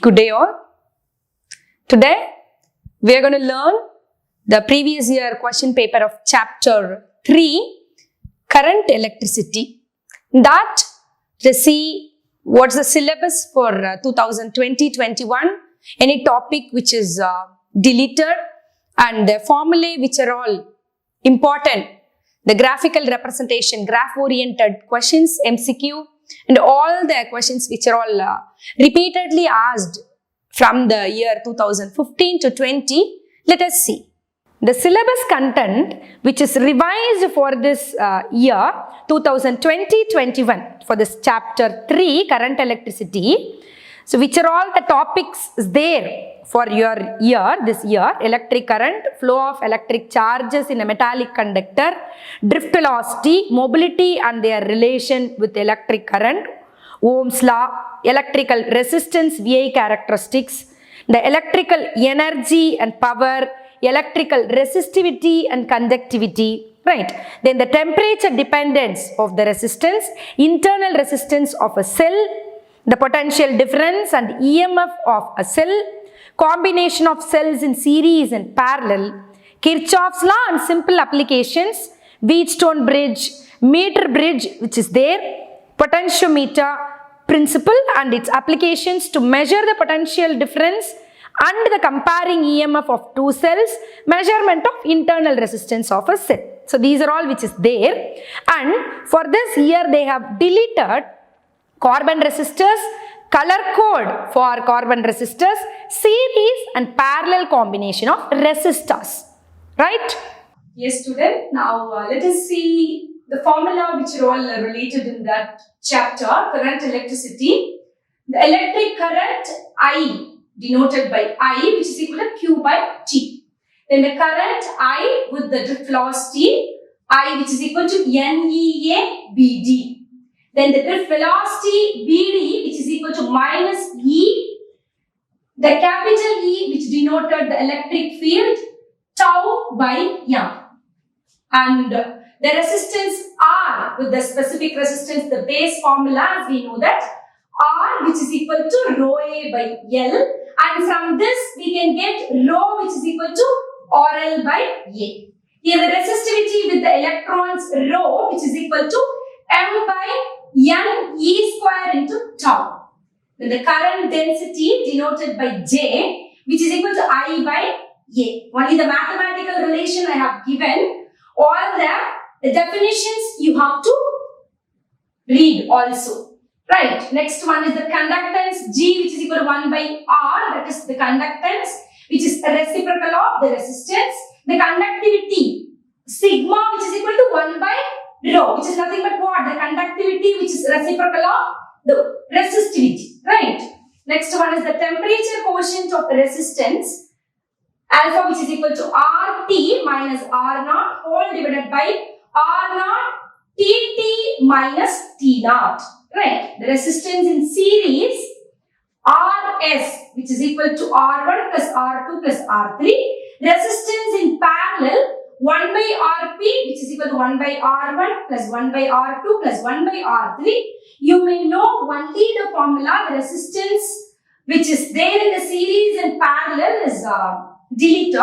Good day all. Today we are going to learn the previous year question paper of chapter 3, current electricity. In that, to see what's the syllabus for 2020-21, any topic which is deleted, and the formulae which are all important, the graphical representation, graph-oriented questions, MCQ, and all the questions which are all repeatedly asked from the year 2015 to 20. Let us see. The syllabus content which is revised for this year 2020-21 for this chapter 3, current electricity. So which are all the topics is there for your year, this year: electric current, flow of electric charges in a metallic conductor, drift velocity, mobility and their relation with electric current, Ohm's law, electrical resistance, VI characteristics, the electrical energy and power, electrical resistivity and conductivity, right? Then the temperature dependence of the resistance, internal resistance of a cell, the potential difference and EMF of a cell, combination of cells in series and parallel, Kirchhoff's law and simple applications, Wheatstone bridge, meter bridge which is there, potentiometer principle and its applications to measure the potential difference and the comparing EMF of two cells, measurement of internal resistance of a cell. So these are all which is there, and for this year they have deleted carbon resistors, color code for carbon resistors, series and parallel combination of resistors, right? Yes, student. Now let us see the formula which are all related in that chapter, current electricity. The electric current I, denoted by I, which is equal to Q by T. Then the current I with the drift velocity I, which is equal to NEA BD. Then the drift velocity BD, which is equal to minus E, the capital E, which denoted the electric field, tau by M. And the resistance R with the specific resistance, the base formula, as we know that R, which is equal to rho A by L, and from this we can get rho, which is equal to RL by A. Here the resistivity with the electrons rho, which is equal to M by N E square into tau. Then the current density denoted by J, which is equal to I by A. Only the mathematical relation I have given. All the definitions you have to read also. Right. Next one is the conductance G, which is equal to 1 by R. That is the conductance, which is a reciprocal of the resistance. The conductivity sigma, which is equal to 1 by rho, which is nothing but what? The conductivity, which is reciprocal of the resistivity. Right. Next one is the temperature quotient of resistance, alpha, which is equal to RT minus R naught whole divided by R naught TT minus T naught. Right. The resistance in series RS, which is equal to R1 plus R2 plus R3. Resistance in parallel 1 by Rp, which is equal to 1 by R1 plus 1 by R2 plus 1 by R3. You may know only the formula. The resistance which is there in the series and parallel is deleted,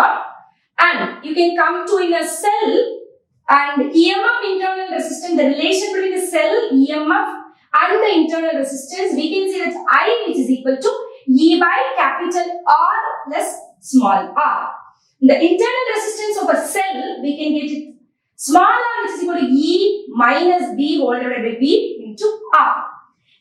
and you can come to in a cell and EMF internal resistance, the relation between the cell EMF and the internal resistance, we can say that I, which is equal to E by capital R plus small r. The internal resistance of a cell, we can get it small r, which is equal to E minus B whole divided by B into R.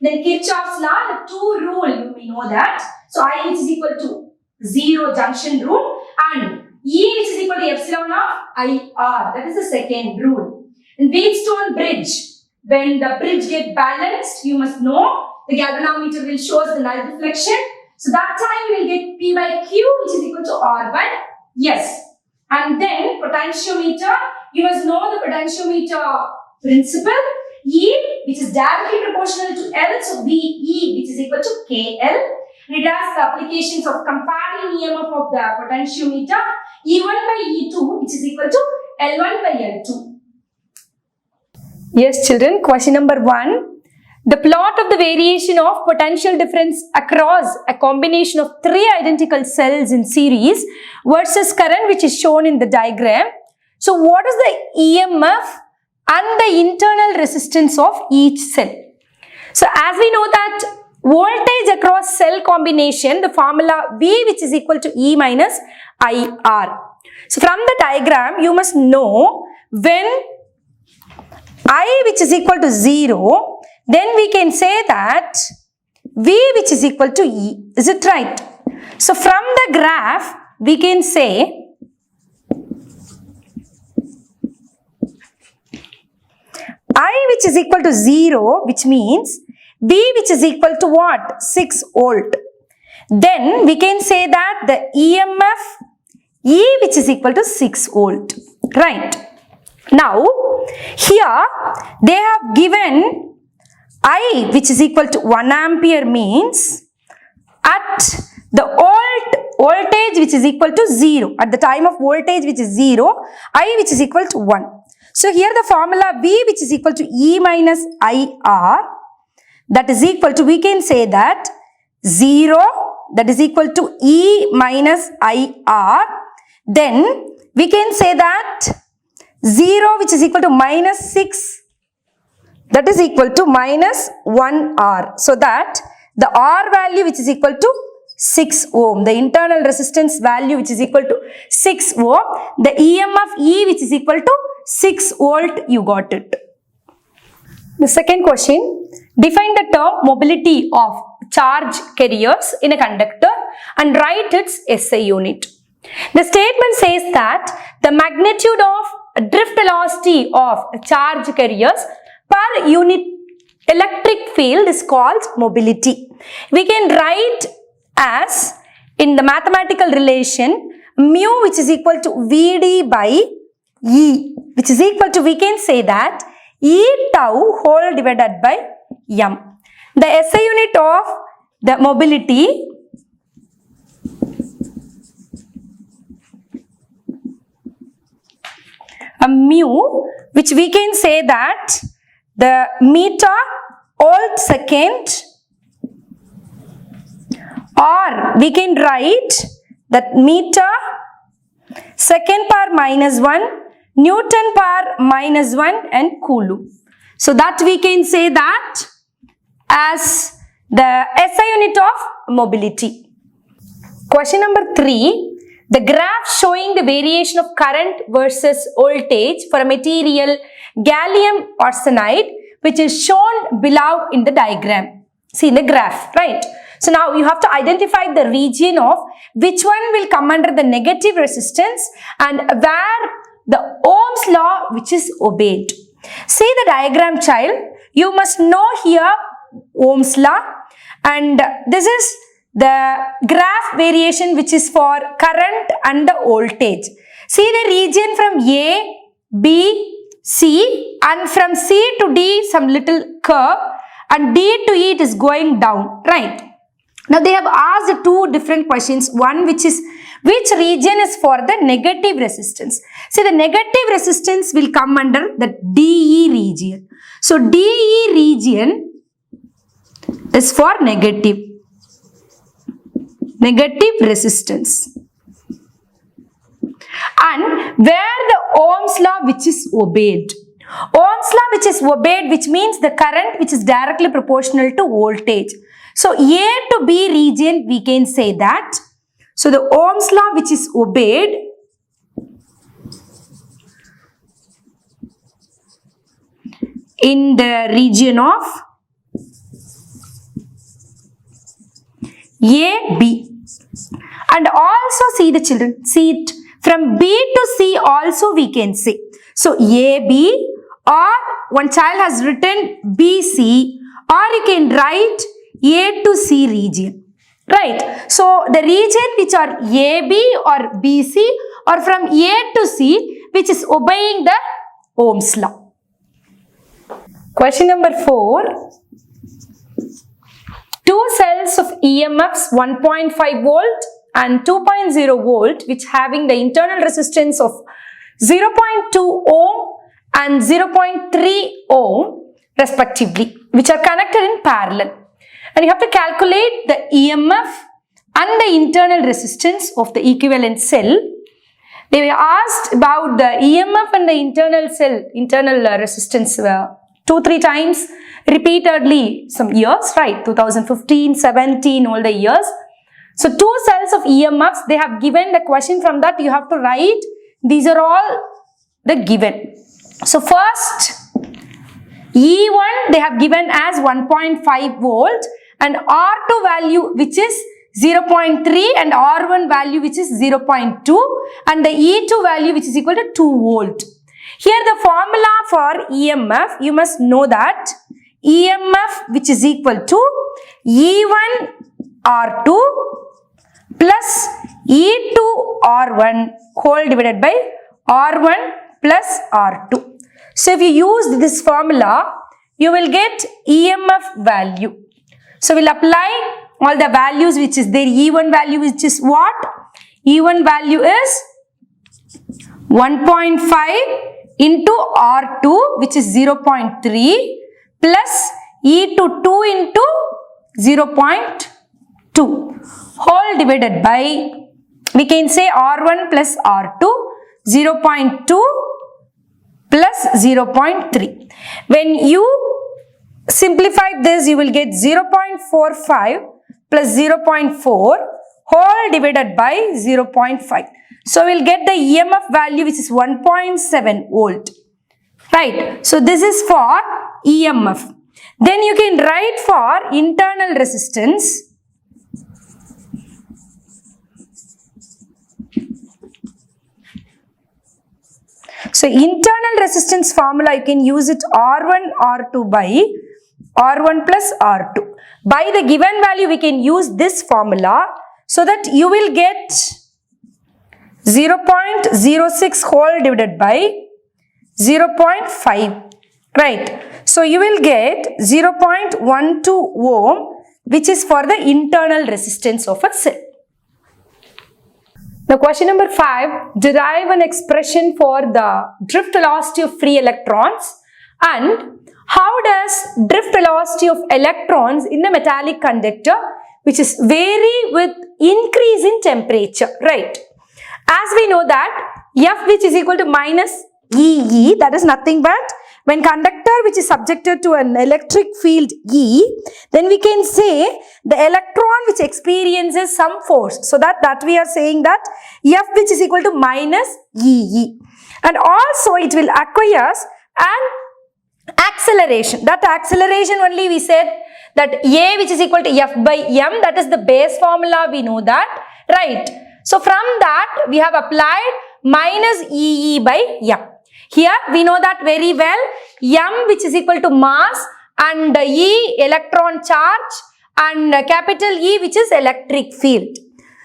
Then Kirchhoff's law, the two rule, you may know that. So I, which is equal to 0 junction rule, and E, which is equal to epsilon of IR. That is the second rule. In Wheatstone bridge, when the bridge gets balanced, you must know the galvanometer will show us the null deflection. So that time you will get P by Q, which is equal to R by S. And then potentiometer, you must know the potentiometer principle. E, which is directly proportional to L, so VE, which is equal to KL. And it has the applications of comparing EMF of the potentiometer, E1 by E2, which is equal to L1 by L2. Yes, children, question number 1. The plot of the variation of potential difference across a combination of 3 identical cells in series versus current, which is shown in the diagram. So what is the EMF and the internal resistance of each cell? So as we know that voltage across cell combination, the formula V, which is equal to E minus IR. So from the diagram, you must know when I, which is equal to 0, then we can say that V, which is equal to E. Is it right? So from the graph, we can say I, which is equal to 0, which means V, which is equal to what? 6 volt. Then we can say that the EMF E, which is equal to 6 volt. Right. Now, here they have given I, which is equal to 1 ampere, means at the voltage which is equal to 0. At the time of voltage which is 0, I, which is equal to 1. So here the formula V, which is equal to E minus IR, that is equal to, we can say that 0, that is equal to E minus IR. Then we can say that 0, which is equal to minus 6, that is equal to minus 1 R. So that the R value, which is equal to 6 ohm, the internal resistance value, which is equal to 6 ohm, the EMF E, which is equal to 6 volt, you got it. The second question, define the term mobility of charge carriers in a conductor and write its SI unit. The statement says that the magnitude of drift velocity of charge carriers per unit electric field is called mobility. We can write as in the mathematical relation mu, which is equal to Vd by E, which is equal to, we can say that E tau whole divided by M. The SI unit of the mobility mu, which we can say that the meter volt second, or we can write that meter second power minus 1, Newton power minus 1 and Coulomb. So that we can say that as the SI unit of mobility. Question number 3. The graph showing the variation of current versus voltage for a material gallium arsenide, which is shown below in the diagram. See in the graph, right? So now you have to identify the region of which one will come under the negative resistance and where the Ohm's law which is obeyed. See the diagram, child. You must know here Ohm's law, and this is the graph variation which is for current and the voltage. See the region from A, B, C, and from C to D some little curve, and D to E it is going down, right? Now they have asked 2 different questions. One which is, which region is for the negative resistance? See the negative resistance will come under the DE region. So DE region is for negative resistance, and where the Ohm's law which is obeyed. Ohm's law which is obeyed, which means the current which is directly proportional to voltage. So A to B region we can say that. So the Ohm's law which is obeyed in the region of A, B. And also see the children, see it from B to C also we can say. So A, B, or one child has written B, C, or you can write A to C region. Right. So the region which are A, B or B, C, or from A to C which is obeying the Ohm's law. Question number 4. 2 cells of EMFs 1.5 volt and 2.0 volt which having the internal resistance of 0.2 ohm and 0.3 ohm respectively, which are connected in parallel. And you have to calculate the EMF and the internal resistance of the equivalent cell. They were asked about the EMF and the internal resistance 2-3 times repeatedly some years, right? 2015, 17, all the years. So 2 cells of EMFs, they have given the question from that you have to write. These are all the given. So first, E1 they have given as 1.5 volt and R2 value which is 0.3 and R1 value which is 0.2 and the E2 value which is equal to 2 volt. Here the formula for EMF, you must know that EMF which is equal to E1 R2 plus E2 R1 whole divided by R1 plus R2. So if you use this formula, you will get EMF value. So we'll apply all the values which is there. E1 value which is what? E1 value is 1.5 into R2 which is 0.3 plus E2 2 into 0.2 whole divided by, we can say R1 plus R2 0.2 plus 0.3. When you simplify this, you will get 0.45 plus 0.4 whole divided by 0.5. So we'll get the EMF value which is 1.7 volt. Right. So this is for EMF. Then you can write for internal resistance. So internal resistance formula, you can use it R1 R2 by R1 plus R2. By the given value, we can use this formula so that you will get 0.06 whole divided by 0.5. Right. So you will get 0.12 ohm which is for the internal resistance of a cell. Now question number 5, derive an expression for the drift velocity of free electrons and how does drift velocity of electrons in the metallic conductor which is vary with increase in temperature, right? As we know that F which is equal to minus EE, that is nothing but when conductor which is subjected to an electric field E, then we can say the electron which experiences some force. So that we are saying that F which is equal to minus EE. And also it will acquire an acceleration. That acceleration only we said that A which is equal to F by M, that is the base formula, we know that, right? So from that we have applied minus EE by M. Here we know that very well, M which is equal to mass and E electron charge and capital E which is electric field.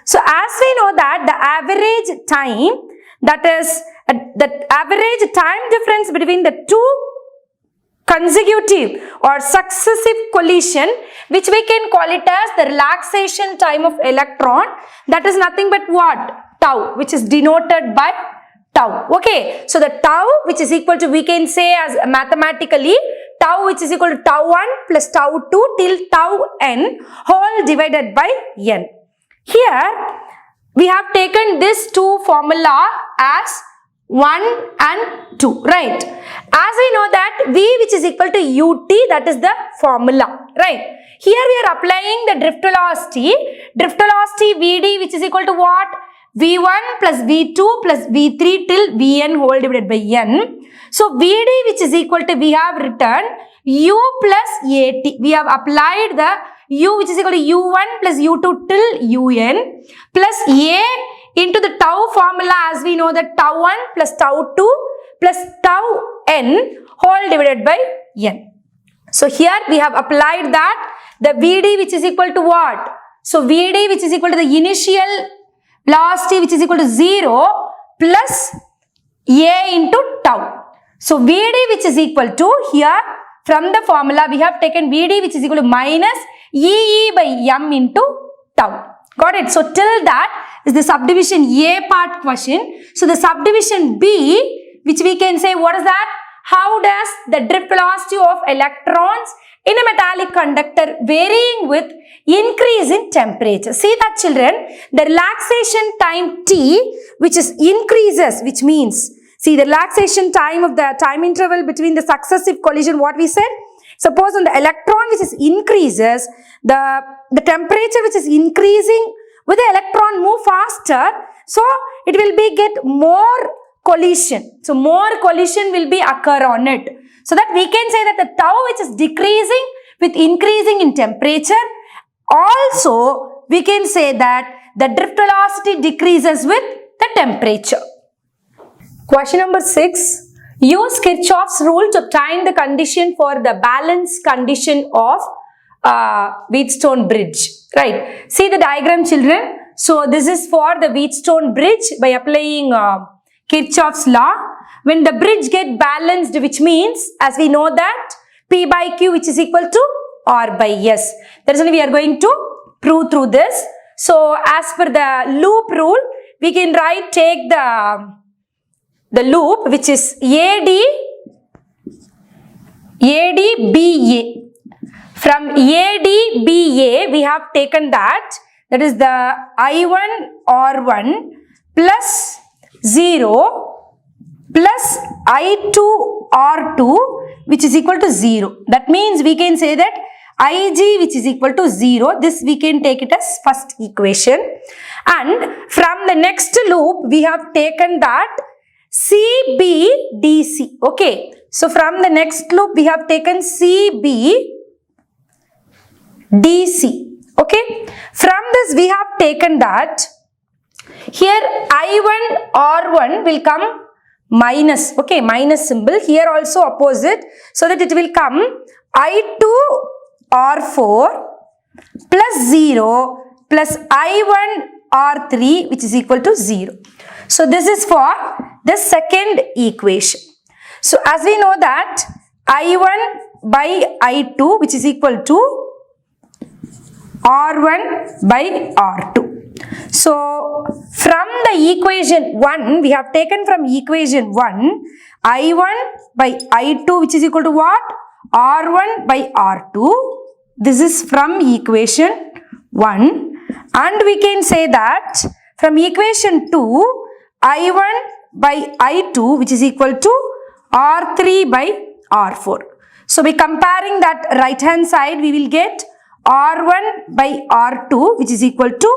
So as we know that the average time, that is the average time difference between the two consecutive or successive collision, which we can call it as the relaxation time of electron, that is nothing but what? Tau, which is denoted by tau. Okay, so the tau which is equal to, we can say as mathematically, tau which is equal to tau 1 plus tau 2 till tau n whole divided by n. Here we have taken this two formula as 1 and 2, right? As we know that V which is equal to ut, that is the formula, right? Here we are applying the drift velocity Vd which is equal to what? V1 plus V2 plus V3 till Vn whole divided by n. So Vd which is equal to, we have written U plus At. We have applied the U which is equal to U1 plus U2 till Un plus A into the tau formula, as we know that tau 1 plus tau 2 plus tau n whole divided by n. So here we have applied that the Vd which is equal to what? So Vd which is equal to the initial velocity which is equal to 0 plus A into tau. So Vd which is equal to, here from the formula we have taken Vd which is equal to minus EE by M into tau. Got it? So till that is the subdivision A part question. So the subdivision B, which we can say, what is that? how does the drift velocity of electrons in a metallic conductor varying with increase in temperature? See that, children, the relaxation time T, which is increases, which means, see the relaxation time of the time interval between the successive collision, what we said? Suppose on the electron which is increases, the temperature which is increasing, with the electron move faster, so it will be get more collision. So more collision will be occur on it. So that we can say that the tau which is decreasing with increasing in temperature, also we can say that the drift velocity decreases with the temperature. Question number 6. Use Kirchhoff's rule to obtain the condition for the balance condition of Wheatstone bridge. Right. See the diagram, children. So this is for the Wheatstone bridge by applying Kirchhoff's law. When the bridge get balanced, which means, as we know that P by Q which is equal to R by S. That is why we are going to prove through this. So as per the loop rule, we can take the loop which is ADBA. From ADBA, we have taken that is the I1 R1 plus 0 plus I2 R2 which is equal to 0. That means we can say that Ig which is equal to 0. This we can take it as first equation. And from the next loop, we have taken that CBDC. Okay. So from the next loop, we have taken CBDC. Okay. From this, we have taken that here I1 R1 will come minus. Okay. Minus symbol. Here also opposite. So that it will come I2 R4 plus 0 plus I1 R3 which is equal to 0. So this is for the second equation. So as we know that I1 by I2 which is equal to R1 by R2. So from the equation 1, we have taken from equation 1 I1 by I2 which is equal to what? R1 by R2. This is from equation 1. And we can say that from equation 2 I1 by I2 which is equal to R3 by R4. So by comparing that right hand side, we will get R1 by R2 which is equal to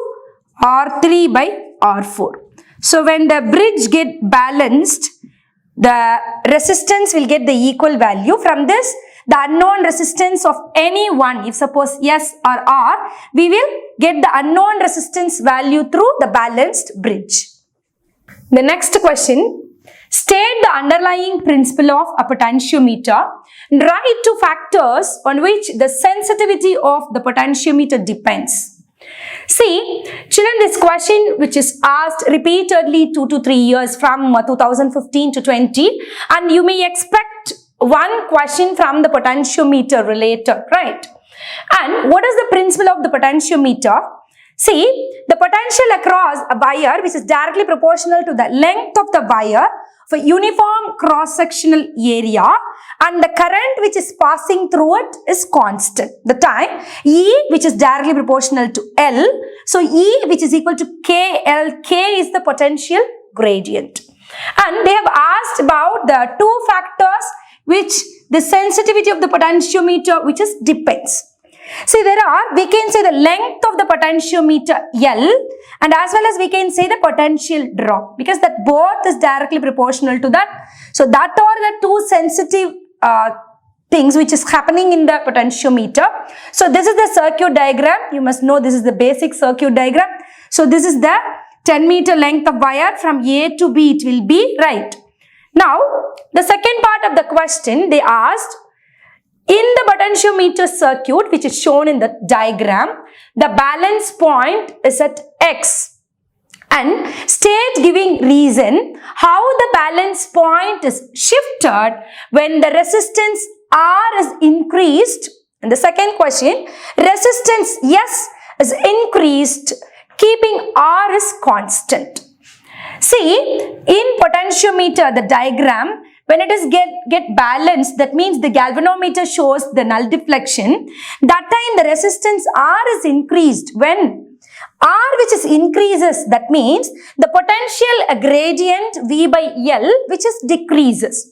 R3 by R4. So when the bridge get balanced, the resistance will get the equal value. From this, the unknown resistance of any one, if suppose S or R, we will get the unknown resistance value through the balanced bridge. The next question, state the underlying principle of a potentiometer. Write two factors on which the sensitivity of the potentiometer depends. See, children, this question which is asked repeatedly 2 to 3 years from 2015 to 20, and you may expect one question from the potentiometer related, right? And what is the principle of the potentiometer? See, the potential across a wire which is directly proportional to the length of the wire for uniform cross-sectional area, and the current which is passing through it is constant. The time E which is directly proportional to L. So E which is equal to KL. K is the potential gradient. And they have asked about the two factors which the sensitivity of the potentiometer which is depends. See, there are, we can say the length of the potentiometer L, and as well as we can say the potential drop, because that both is directly proportional to that. So that are the two sensitive things which is happening in the potentiometer. So this is the circuit diagram. You must know this is the basic circuit diagram. So this is the 10 meter length of wire from A to B it will be, right? Now, the second part of the question they asked, in the potentiometer circuit which is shown in the diagram, the balance point is at X, and state giving reason how the balance point is shifted when the resistance R is increased. And the second question, resistance S is increased keeping R is constant. See, in potentiometer, the diagram, when it is get balanced, that means the galvanometer shows the null deflection. That time the resistance R is increased. When R which is increases, that means the potential gradient V by L which is decreases.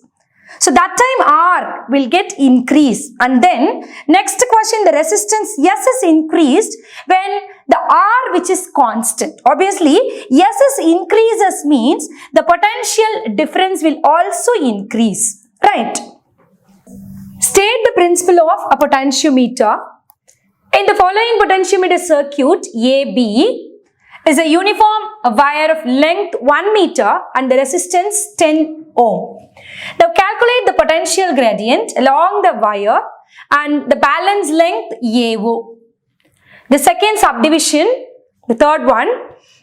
So that time R will get increased, and then next question, the resistance S is increased when the R which is constant. Obviously S is increases means the potential difference will also increase, right? State the principle of a potentiometer. In the following potentiometer circuit, AB is a uniform wire of length 1 meter and the resistance 10 ohm. Now calculate the potential gradient along the wire and the balance length AO. The second subdivision, the third one,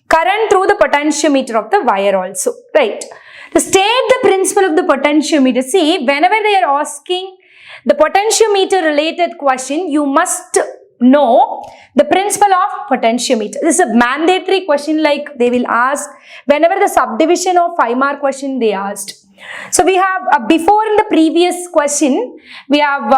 current through the potentiometer of the wire also, right? To state the principle of the potentiometer, see, whenever they are asking the potentiometer related question, you must know the principle of potentiometer. This is a mandatory question, like they will ask whenever the subdivision of 5-mark question they asked. So we have before in the previous question we have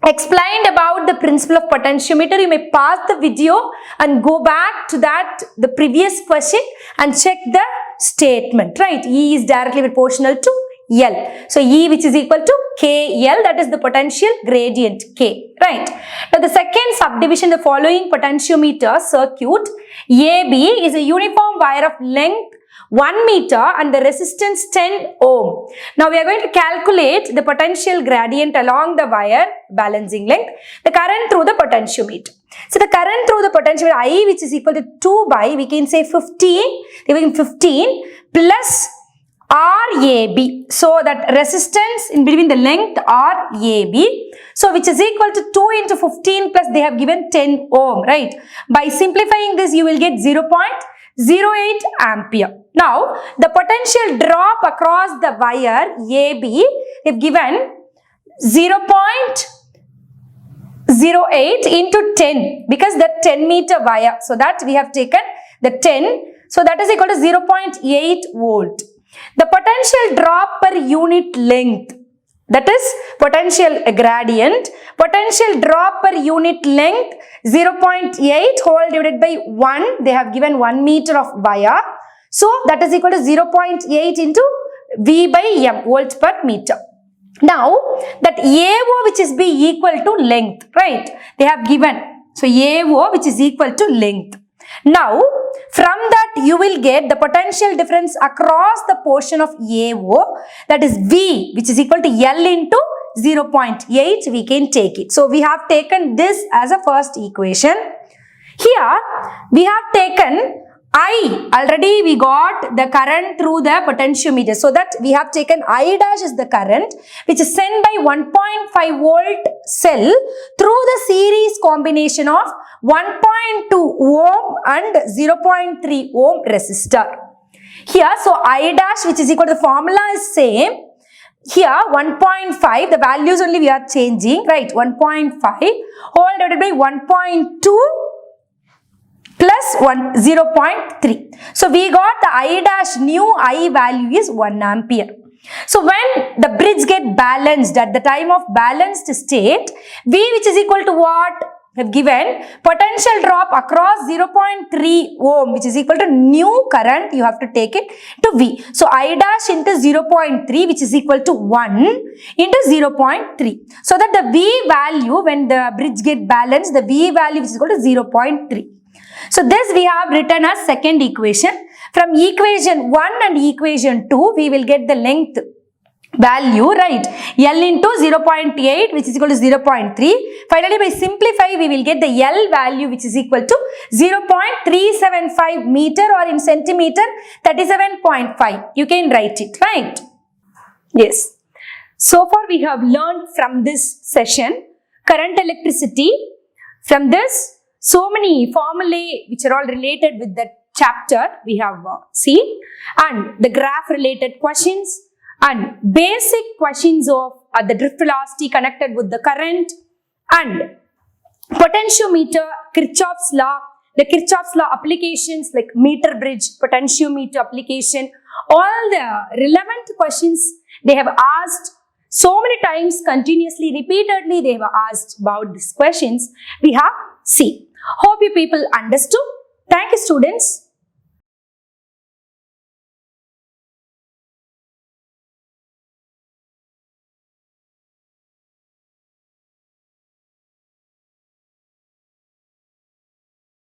explained about the principle of potentiometer. You may pause the video and go back to the previous question and check the statement, right? E is directly proportional to L. So E which is equal to KL, that is the potential gradient K, right? Now the second subdivision, the following potentiometer circuit AB is a uniform wire of length 1 meter and the resistance 10 ohm. Now we are going to calculate the potential gradient along the wire balancing length, the current through the potentiometer. So the current through the potentiometer I which is equal to 2 by, we can say 15 plus RAB. So that resistance in between the length RAB. So which is equal to 2 into 15 plus they have given 10 ohm, right? By simplifying this you will get 0.08 ampere. Now the potential drop across the wire AB if given 0.08 into 10 because that 10 meter wire. So that we have taken the 10. So that is equal to 0.8 volt. The potential drop per unit length, that is potential gradient, potential drop per unit length 0.8 whole divided by 1, they have given 1 meter of wire. So that is equal to 0.8 into V by M, volts per meter. Now that AO which is B equal to length, right? They have given. So AO which is equal to length. Now from that you will get the potential difference across the portion of AO, that is V which is equal to L into 0.8, we can take it. So we have taken this as a first equation. Here we have taken I, already we got the current through the potentiometer. So that we have taken I dash is the current which is sent by 1.5 volt cell through the series combination of 1.2 ohm and 0.3 ohm resistor. Here, so I dash which is equal to the formula is same. Here 1.5, the values only we are changing, right? 1.5 whole divided by 1.2 plus 0.3. So we got the I dash new I value is 1 ampere. So when the bridge get balanced at the time of balanced state, V which is equal to what? Have given potential drop across 0.3 ohm which is equal to new current, you have to take it to V. So I dash into 0.3 which is equal to 1 into 0.3. So that the V value when the bridge get balanced, the V value which is equal to 0.3. So this we have written as second equation. From equation 1 and equation 2 we will get the length value, right? L into 0.8 which is equal to 0.3. Finally by simplify we will get the L value which is equal to 0.375 meter or in centimeter 37.5. You can write it, right? Yes. So far we have learned from this session current electricity. From this so many formulae which are all related with that chapter we have seen, and the graph related questions and basic questions of the drift velocity connected with the current and potentiometer, Kirchhoff's law, the Kirchhoff's law applications like meter bridge, potentiometer application, all the relevant questions they have asked so many times, continuously, repeatedly they have asked about these questions. We have seen. Hope you people understood. Thank you, students.